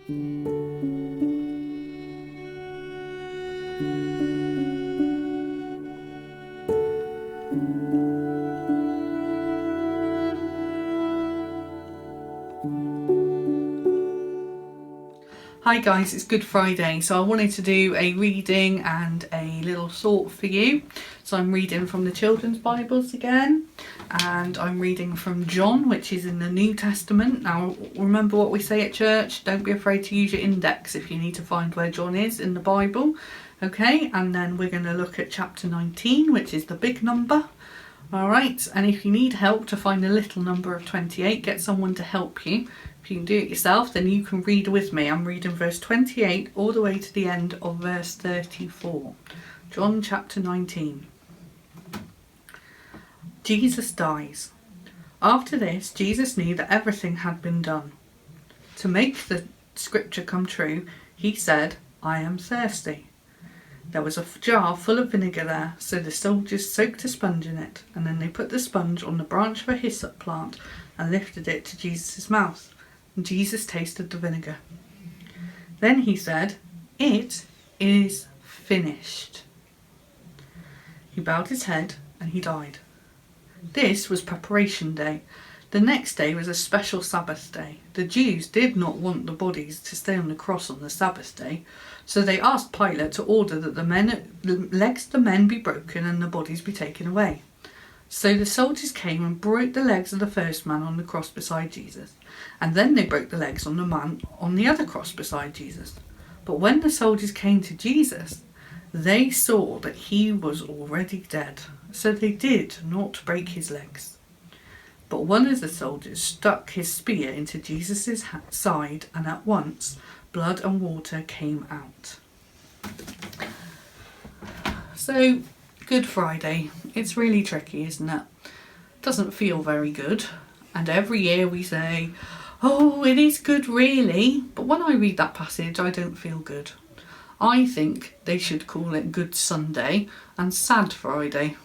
Hi guys, it's Good Friday, so I wanted to do a reading and a little thought for you. So I'm reading from the Children's Bibles again, and I'm reading from John, which is in the New Testament. Now remember what we say at church, don't be afraid to use your index if you need to find where John is in the Bible. Okay, and then we're going to look at chapter 19, which is the big number. Alright, and if you need help to find the little number of 28, get someone to help you. If you can do it yourself, then you can read with me. I'm reading verse 28 all the way to the end of verse 34. John chapter 19. Jesus dies. After this, Jesus knew that everything had been done. To make the scripture come true, he said, "I am thirsty." There was a jar full of vinegar there, so the soldiers soaked a sponge in it, and then they put the sponge on the branch of a hyssop plant and lifted it to Jesus' mouth. And Jesus tasted the vinegar. Then he said, "It is finished." He bowed his head and he died. This was Preparation Day. The next day was a special Sabbath day. The Jews did not want the bodies to stay on the cross on the Sabbath day, so they asked Pilate to order that the legs of the men be broken and the bodies be taken away. So the soldiers came and broke the legs of the first man on the cross beside Jesus, and then they broke the legs on the man on the other cross beside Jesus. But when the soldiers came to Jesus, they saw that he was already dead, so they did not break his legs. But one of the soldiers stuck his spear into Jesus' side, and at once blood and water came out. So, Good Friday. It's really tricky, isn't it? Doesn't feel very good. And every year we say, "Oh, it is good really." But when I read that passage, I don't feel good. I think they should call it Good Sunday and Sad Friday,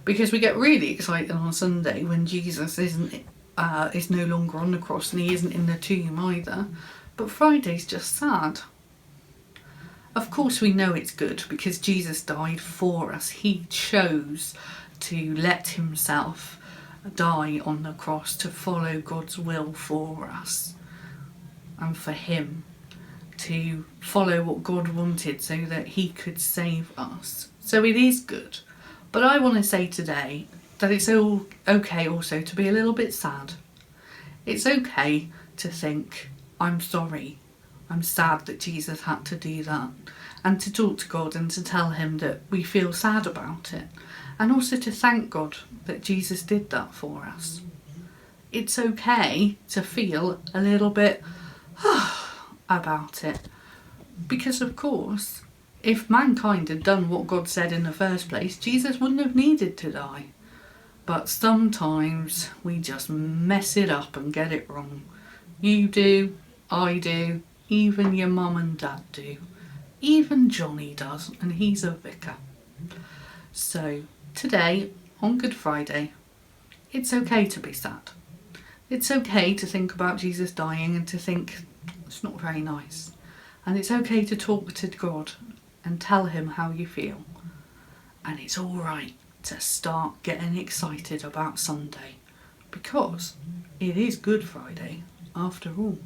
because we get really excited on Sunday when Jesus is no longer on the cross and he isn't in the tomb either. But Friday's just sad. Of course we know it's good because Jesus died for us. He chose to let himself die on the cross to follow God's will for us and for him to follow what God wanted so that he could save us. So it is good. But I want to say today that it's all okay also to be a little bit sad. It's okay to think, "I'm sorry. I'm sad that Jesus had to do that," and to talk to God and to tell him that we feel sad about it, and also to thank God that Jesus did that for us. It's okay to feel a little bit about it, because of course if mankind had done what God said in the first place, Jesus wouldn't have needed to die. But sometimes we just mess it up and get it wrong. You do, I do, even your mum and dad do. Even Johnny does, and he's a vicar. So today, on Good Friday, it's okay to be sad. It's okay to think about Jesus dying and to think it's not very nice. And it's okay to talk to God and tell him how you feel. And it's all right to start getting excited about Sunday, because it is Good Friday after all.